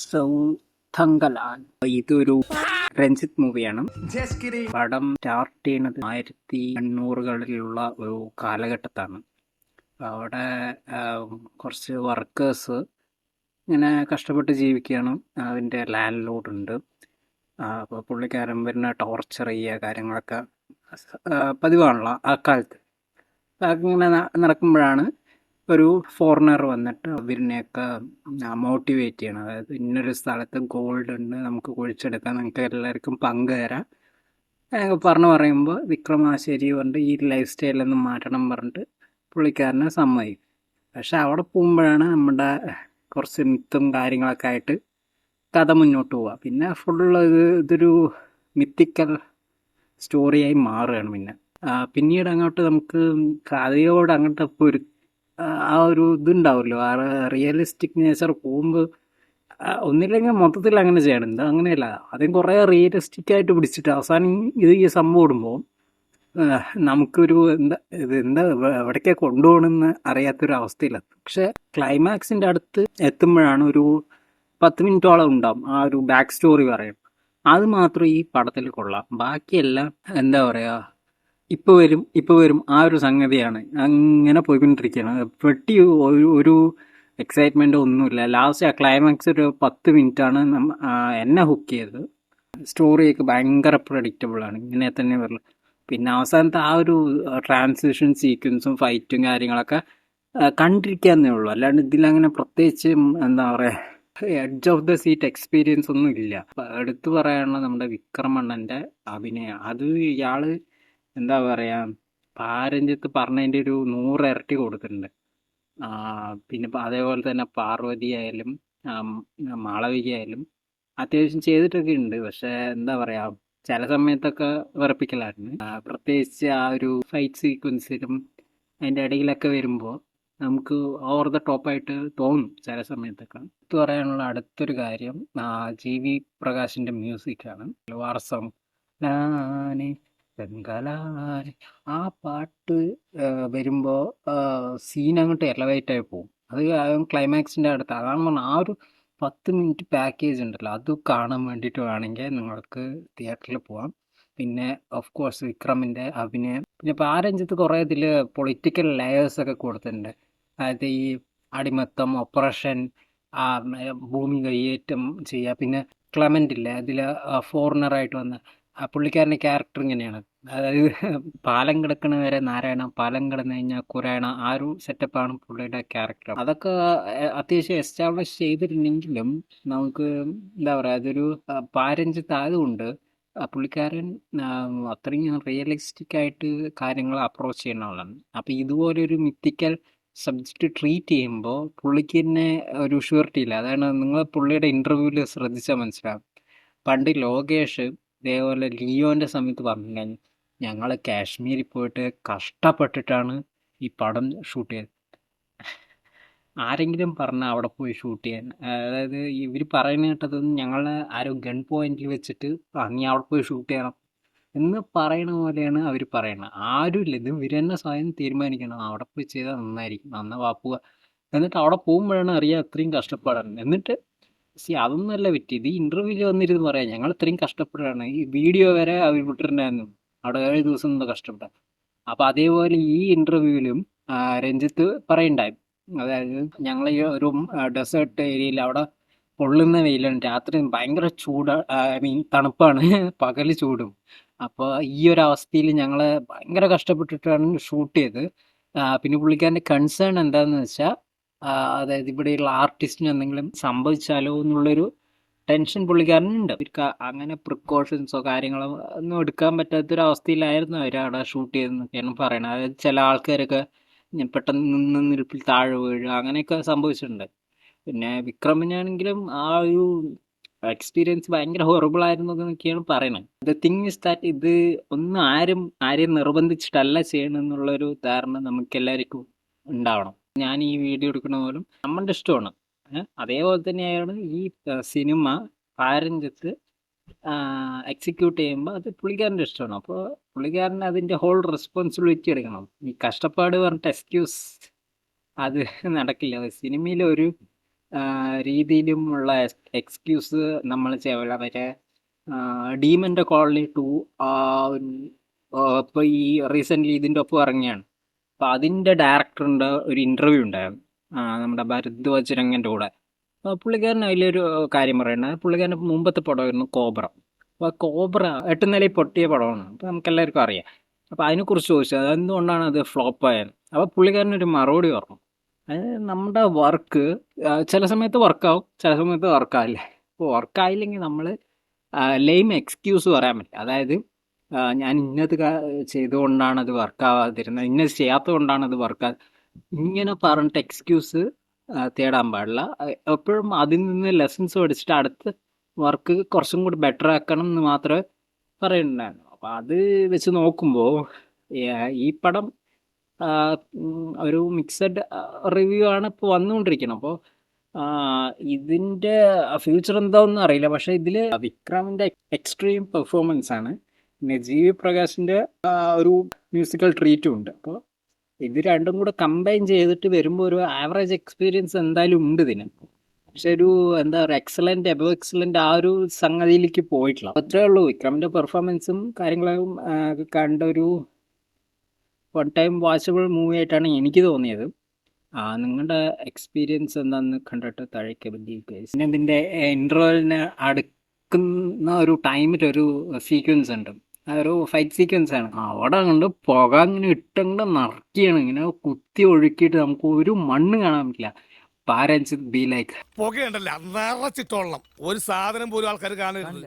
സൗഥങ്കലാൻ. ഇതൊരു രഞ്ജിത്ത് മൂവിയാണ്. പടം സ്റ്റാർട്ട് ചെയ്യുന്നത് 1800കളിലുള്ള ഒരു കാലഘട്ടത്താണ്. അവിടെ കുറച്ച് വർക്കേഴ്സ് ഇങ്ങനെ കഷ്ടപ്പെട്ട് ജീവിക്കുകയാണ്. അതിൻ്റെ ലാൻഡ് ലോഡ് ഉണ്ട്. അപ്പോൾ പുള്ളിക്കാരൻ വരുന്ന ടോർച്ചർ ചെയ്യുക കാര്യങ്ങളൊക്കെ പതിവാണല്ലോ ആ കാലത്ത്. അങ്ങനെ നടക്കുമ്പോഴാണ് ഒരു ഫോറിനർ വന്നിട്ട് അവരിനെയൊക്കെ മോട്ടിവേറ്റ് ചെയ്യണം. അതായത് ഇന്നൊരു സ്ഥലത്ത് ഗോൾഡ് ഉണ്ട്, നമുക്ക് കുഴിച്ചെടുക്കാം, നിങ്ങൾക്ക് എല്ലാവർക്കും പങ്കുതരാം പറയുമ്പോൾ വിക്രമാശ്ശേരി പറഞ്ഞിട്ട് ഈ ലൈഫ് സ്റ്റൈലൊന്നും മാറ്റണം പറഞ്ഞിട്ട് പുള്ളിക്കാരനെ സമ്മതിക്കും. പക്ഷെ അവിടെ പോകുമ്പോഴാണ് നമ്മുടെ കുറച്ച് മിത്തും കാര്യങ്ങളൊക്കെ ആയിട്ട് കഥ മുന്നോട്ട് പോവുക. പിന്നെ ഫുള്ള് ഇതൊരു മിത്തിക്കൽ സ്റ്റോറിയായി മാറുകയാണ്. പിന്നീട് അങ്ങോട്ട് നമുക്ക് കഥയോട് അങ്ങോട്ട് ആ ഒരു ഇതുണ്ടാവുമല്ലോ, ആ റിയലിസ്റ്റിക് നേച്ചർ പോകുമ്പോൾ ഒന്നില്ലെങ്കിൽ മൊത്തത്തിൽ അങ്ങനെ ചെയ്യണം. എന്താ അങ്ങനെയല്ല, ആദ്യം കുറേ റിയലിസ്റ്റിക് ആയിട്ട് പിടിച്ചിട്ട് അവസാനം ഈ സംഭവം ഇടുമ്പോൾ നമുക്കൊരു എന്താ എവിടേക്കാണ് കൊണ്ടുപോകണമെന്ന് അറിയാത്തൊരു അവസ്ഥയിലെത്തും. പക്ഷെ ക്ലൈമാക്സിൻ്റെ അടുത്ത് എത്തുമ്പോഴാണ് ഒരു 10 മിനിറ്റോളം ഉണ്ടാവും ആ ഒരു ബാക്ക് സ്റ്റോറി പറയും. അത് മാത്രം ഈ പടത്തിൽ കൊള്ളാം. ബാക്കിയെല്ലാം എന്താ പറയുക, ഇപ്പോൾ വരും ആ ഒരു സംഗതിയാണ് അങ്ങനെ പോയിക്കൊണ്ടിരിക്കുകയാണ്. ഒരു എക്സൈറ്റ്മെൻ്റ് ഒന്നുമില്ല. ലാസ്റ്റ് ആ ക്ലൈമാക്സ് ഒരു 10 മിനിറ്റാണ് എന്നെ ഹുക്ക് ചെയ്തത്. സ്റ്റോറിയൊക്കെ ഭയങ്കര പ്രഡിക്റ്റബിളാണ്, ഇങ്ങനെ തന്നെ വരില്ല. പിന്നെ അവസാനത്തെ ആ ഒരു ട്രാൻസിഷൻ സീക്വൻസും ഫൈറ്റും കാര്യങ്ങളൊക്കെ കണ്ടിരിക്കാന്നേ ഉള്ളൂ. അല്ലാണ്ട് ഇതിലങ്ങനെ പ്രത്യേകിച്ച് എന്താ പറയുക edge of the seat experience ഒന്നും ഇല്ല. എടുത്തു പറയാനുള്ള നമ്മുടെ വിക്രമണ്ണൻ്റെ അഭിനയം, അത് ഇയാള് എന്താ പറയുക പാരഞ്ജിത്ത് പറഞ്ഞതിൻ്റെ ഒരു 100 ഇരട്ടി കൊടുത്തിട്ടുണ്ട്. പിന്നെ അതേപോലെ തന്നെ പാർവതി ആയാലും മാളവിക ആയാലും അത്യാവശ്യം ചെയ്തിട്ടൊക്കെ ഉണ്ട്. പക്ഷെ എന്താ പറയുക ചില സമയത്തൊക്കെ വിറപ്പിക്കലായിരുന്നു. പ്രത്യേകിച്ച് ആ ഒരു ഫൈറ്റ് സീക്വൻസിലും അതിൻ്റെ ഇടയിലൊക്കെ വരുമ്പോൾ നമുക്ക് ഓവർ ദ ടോപ്പായിട്ട് തോന്നും ചില സമയത്തൊക്കെ. എടുത്തു പറയാനുള്ള അടുത്തൊരു കാര്യം GV പ്രകാശിൻ്റെ മ്യൂസിക്കാണ്. വാർസം ബംഗലാനെ ആ പാട്ട് വരുമ്പോൾ സീൻ അങ്ങോട്ട് എലവേറ്റ് ആയി പോകും. അത് ക്ലൈമാക്സിൻ്റെ അടുത്ത് അതാണ് പറഞ്ഞത്. ആ ഒരു 10 മിനിറ്റ് പാക്കേജ് ഉണ്ടല്ലോ, അത് കാണാൻ വേണ്ടിയിട്ട് വേണമെങ്കിൽ നിങ്ങൾക്ക് തിയേറ്ററിൽ പോവാം. പിന്നെ ഓഫ് കോഴ്സ് വിക്രമിൻ്റെ അഭിനയം, പിന്നെ പാരഞ്ജിത്ത് കുറേ ഇതിൽ പൊളിറ്റിക്കൽ ലെയേഴ്സൊക്കെ കൊടുത്തിട്ടുണ്ട്. അതായത് ഈ അടിമത്തം, ഓപ്പറേഷൻ, ഭൂമി കയ്യേറ്റം ചെയ്യുക, പിന്നെ ക്ലെമൻ്റ് ഇല്ലേ അതിൽ ഫോറിനറായിട്ട് വന്ന പുള്ളിക്കാരൻ്റെ ക്യാരക്ടർ ഇങ്ങനെയാണ്. അതായത് പാലം കിടക്കണ വരെ നാരായണ, പാലം കിടന്നു കഴിഞ്ഞാൽ കുരായണ, ആ ഒരു സെറ്റപ്പാണ് പുള്ളിയുടെ ക്യാരക്ടർ. അതൊക്കെ അത്യാവശ്യം എസ്റ്റാബ്ലിഷ് ചെയ്തിട്ടുണ്ടെങ്കിലും നമുക്ക് എന്താ പറയുക അതൊരു പാരഞ്ജിത്ത് ആയതുകൊണ്ട് പുള്ളിക്കാരൻ അത്രയും റിയലിസ്റ്റിക് ആയിട്ട് കാര്യങ്ങൾ അപ്രോച്ച് ചെയ്യുന്ന ആളാണ്. അപ്പോൾ ഇതുപോലെ ഒരു മിത്തിക്കൽ സബ്ജക്റ്റ് ട്രീറ്റ് ചെയ്യുമ്പോൾ പുള്ളിക്ക് തന്നെ ഒരു ഷുവർട്ടി ഇല്ല. അതാണ് നിങ്ങൾ പുള്ളിയുടെ ഇൻ്റർവ്യൂവിൽ ശ്രദ്ധിച്ചാൽ മനസ്സിലാവും. പണ്ട് ലോകേഷ് ഇതേപോലെ ലിയോൻ്റെ സമയത്ത് പറഞ്ഞിട്ടുണ്ടായിരുന്നു, ഞങ്ങൾ കാശ്മീരിൽ പോയിട്ട് കഷ്ടപ്പെട്ടിട്ടാണ് ഈ പടം ഷൂട്ട് ചെയ്തത്. ആരെങ്കിലും പറഞ്ഞാൽ അവിടെ പോയി ഷൂട്ട് ചെയ്യാൻ, അതായത് ഇവർ പറയുന്ന കേട്ടതൊന്നും ഞങ്ങൾ ആരോ ഗൺ പോയിന്റിൽ വെച്ചിട്ട് നീ അവിടെ പോയി ഷൂട്ട് ചെയ്യണം എന്ന് പറയണ പോലെയാണ് അവർ പറയണത്. ആരുമില്ല, ഇത് ഇവർ തന്നെ സ്വയം തീരുമാനിക്കണം അവിടെ പോയി ചെയ്താൽ നന്നായിരിക്കും, നന്നാ വാപ്പുക. എന്നിട്ട് അവിടെ പോകുമ്പോഴാണ് അറിയാം അത്രയും കഷ്ടപ്പാടാണ്. എന്നിട്ട് അതൊന്നുമല്ല പറ്റി, ഇത് ഇൻ്റർവ്യൂവിൽ വന്നിരുന്ന് പറയാം ഞങ്ങൾ ഇത്രയും കഷ്ടപ്പെടുകയാണ്, ഈ വീഡിയോ വരെ അവർ വിട്ടിട്ടുണ്ടായിരുന്നു അവിടെ 7 ദിവസം നിന്ന് കഷ്ടപ്പെട്ട. അപ്പോൾ അതേപോലെ ഈ ഇൻ്റർവ്യൂവിലും രഞ്ജിത്ത് പറയണ്ടായി, അതായത് ഞങ്ങൾ ഈ ഒരു ഡെസേർട്ട് ഏരിയയിൽ അവിടെ പൊള്ളുന്ന വെയിലാണ്, രാത്രി ഭയങ്കര ചൂട്, ഐ മീൻ തണുപ്പാണ്, പകൽ ചൂടും. അപ്പോൾ ഈ ഒരു അവസ്ഥയിൽ ഞങ്ങൾ ഭയങ്കര കഷ്ടപ്പെട്ടിട്ടാണ് ഷൂട്ട് ചെയ്ത്. പിന്നെ പുള്ളിക്കാരൻ്റെ കൺസേൺ എന്താണെന്ന് വെച്ചാൽ അതായത് ഇവിടെയുള്ള ആർട്ടിസ്റ്റിന് എന്തെങ്കിലും സംഭവിച്ചാലോ എന്നുള്ളൊരു ടെൻഷൻ പുള്ളിക്കാരനുണ്ട്. അങ്ങനെ പ്രിക്കോഷൻസോ കാര്യങ്ങളോ ഒന്നും എടുക്കാൻ പറ്റാത്തൊരവസ്ഥയിലായിരുന്നു അവർ അവിടെ ഷൂട്ട് ചെയ്തെന്നൊക്കെയാണ് പറയണത്. അതായത് ചില ആൾക്കാരൊക്കെ പെട്ടെന്ന് നിൽപ്പിൽ താഴെ വീഴുക അങ്ങനെയൊക്കെ സംഭവിച്ചിട്ടുണ്ട്. പിന്നെ വിക്രമിനാണെങ്കിലും ആ ഒരു എക്സ്പീരിയൻസ് ഭയങ്കര ഹൊറബിൾ ആയിരുന്നു എന്നൊക്കെയാണ് പറയുന്നത്. ദ തിങ് ഇസ് ദാറ്റ് ഇത് ഒന്നും ആരെയും നിർബന്ധിച്ചിട്ടല്ല ചെയ്യണമെന്നുള്ളൊരു ധാരണ നമുക്ക് എല്ലാവർക്കും ഉണ്ടാവണം. ഞാൻ ഈ വീഡിയോ എടുക്കുന്ന പോലും നമ്മുടെ ഇഷ്ടമാണ്. അതേപോലെ തന്നെയാണ് ഈ സിനിമ പാരഞ്ജിത്ത് എക്സിക്യൂട്ട് ചെയ്യുമ്പോൾ അത് പുള്ളിക്കാരൻ്റെ ഇഷ്ടമാണ്. അപ്പോൾ പുള്ളിക്കാരൻ അതിൻ്റെ ഹോൾ റെസ്പോൺസിബിലിറ്റി എടുക്കണം. ഈ കഷ്ടപ്പാട് പറഞ്ഞിട്ട് എക്സ്ക്യൂസ് അത് നടക്കില്ല. സിനിമയിൽ ഒരു രീതിയിലുമുള്ള എക്സ്ക്യൂസ് നമ്മൾ ചെയ്യില്ല. മറ്റേ ഡീമൻ്റെ കോളനി 2 ഇപ്പോൾ ഈ റീസെൻ്റ്ലി ഇതിൻ്റെ ഒപ്പം ഇറങ്ങിയാണ്. അപ്പോൾ അതിൻ്റെ ഡയറക്ടറിൻ്റെ ഒരു ഇൻ്റർവ്യൂ ഉണ്ടായിരുന്നു നമ്മുടെ ഭരദ്വാജ് രംഗൻ്റെ കൂടെ. അപ്പോൾ പുള്ളിക്കാരൻ അതിലൊരു കാര്യം പറയുന്നത്, പുള്ളിക്കാരൻ്റെ മുമ്പത്തെ പടമായിരുന്നു കോബ്ര. അപ്പോൾ കോബ്ര 8 നിലയിൽ പൊട്ടിയ പടമാണ്, അപ്പോൾ നമുക്കെല്ലാവർക്കും അറിയാം. അപ്പോൾ അതിനെക്കുറിച്ച് ചോദിച്ചു അതെന്തുകൊണ്ടാണ് അത് ഫ്ലോപ്പായത്. അപ്പോൾ പുള്ളിക്കാരനൊരു മറുപടി പറഞ്ഞു, അത് നമ്മുടെ വർക്ക് ചില സമയത്ത് വർക്കാവും, ചില സമയത്ത് വർക്കാവില്ല. അപ്പോൾ വർക്കായില്ലെങ്കിൽ നമ്മൾ ലെയിം എക്സ്ക്യൂസ് പറയാൻ പറ്റില്ല. അതായത് ഞാൻ ഇന്നത് ചെയ്തുകൊണ്ടാണ് അത് വർക്കാവാതിരുന്നത്, ഇന്നത് ചെയ്യാത്തത് കൊണ്ടാണ് അത് ഇങ്ങനെ പറഞ്ഞിട്ട് എക്സ്ക്യൂസ് തേടാൻ പാടില്ല. എപ്പോഴും അതിൽ നിന്ന് ലെസൺസ് പഠിച്ചിട്ട് അടുത്ത വർക്ക് കുറച്ചും കൂടി ബെറ്റർ ആക്കണം എന്ന് മാത്രമേ പറയുന്നുണ്ടായിരുന്നു. അപ്പോൾ അത് വെച്ച് നോക്കുമ്പോൾ ഈ പടം ഒരു മിക്സഡ് റിവ്യൂ ആണ് ഇപ്പോൾ വന്നുകൊണ്ടിരിക്കുന്നത്. അപ്പോൾ ഇതിൻ്റെ ഫ്യൂച്ചർ എന്താണെന്ന് അറിയില്ല. പക്ഷേ ഇതിൽ വിക്രമിൻ്റെ എക്സ്ട്രീം പെർഫോമൻസ് ആണ്, പിന്നെ ജീവി പ്രകാശിൻ്റെ ഒരു മ്യൂസിക്കൽ ട്രീറ്റും ഉണ്ട്. അപ്പോൾ ഇത് രണ്ടും കൂടെ കമ്പൈൻ ചെയ്തിട്ട് വരുമ്പോൾ ഒരു ആവറേജ് എക്സ്പീരിയൻസ് എന്തായാലും ഉണ്ട് ഇതിന്. പക്ഷെ ഒരു എന്താ പറയുക, എക്സലൻ്റ് എബോ എക്സലൻ്റ് ആ ഒരു സംഗതിയിലേക്ക് പോയിട്ടില്ല. അത്രേ ഉള്ളൂ. വിക്രമിൻ്റെ പെർഫോമൻസും കാര്യങ്ങളും കണ്ട ഒരു വൺ ടൈം വാച്ചബിൾ മൂവി ആയിട്ടാണ് എനിക്ക് തോന്നിയത്. നിങ്ങളുടെ എക്സ്പീരിയൻസ് എന്താണെന്ന് കണ്ടിട്ട് താഴെ കമന്റ് ചെയ്യുക. പിന്നെ ഇതിൻ്റെ ഇൻ്റർവെല്ലിന് അടുക്കുന്ന ഒരു ടൈമിലൊരു സീക്വൻസ് ഉണ്ട്, ഒരു ഫൈറ്റ് സീക്വൻസ് ആണ്. അവിടെ കണ്ട് പുക ഇങ്ങനെ ഇട്ടങ്ങണ്ട് നിറക്കിയാണ്, ഇങ്ങനെ കുത്തി ഒഴുക്കിയിട്ട് നമുക്ക് ഒരു മണ്ണ് കാണാൻ പറ്റില്ല. പാരൻസ് ബി ലൈക്ക് പുകയുണ്ടല്ലോ നിറച്ചിട്ടോളണം, ഒരു സാധനം പോലും ആൾക്കാർ കാണരുത്.